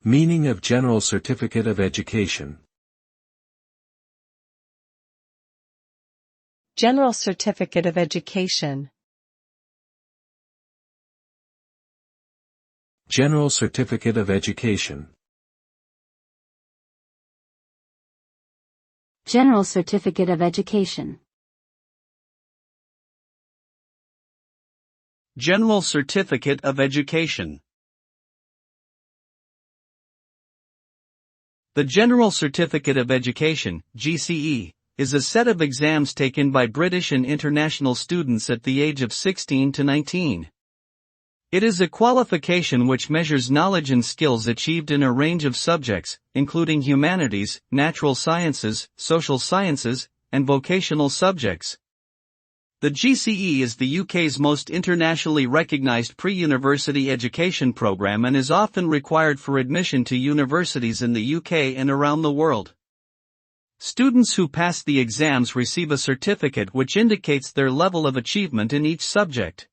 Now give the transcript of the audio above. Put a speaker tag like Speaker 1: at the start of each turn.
Speaker 1: Meaning of General Certificate of Education.
Speaker 2: General Certificate of Education.
Speaker 1: General Certificate of Education.
Speaker 3: General Certificate of Education.
Speaker 4: General Certificate of Education. The General Certificate of Education, GCE, is a set of exams taken by British and international students at the age of 16 to 19. It is a qualification which measures knowledge and skills achieved in a range of subjects, including humanities, natural sciences, social sciences, and vocational subjects. The GCE is the UK's most internationally recognized pre-university education program and is often required for admission to universities in the UK and around the world. Students who pass the exams receive a certificate which indicates their level of achievement in each subject.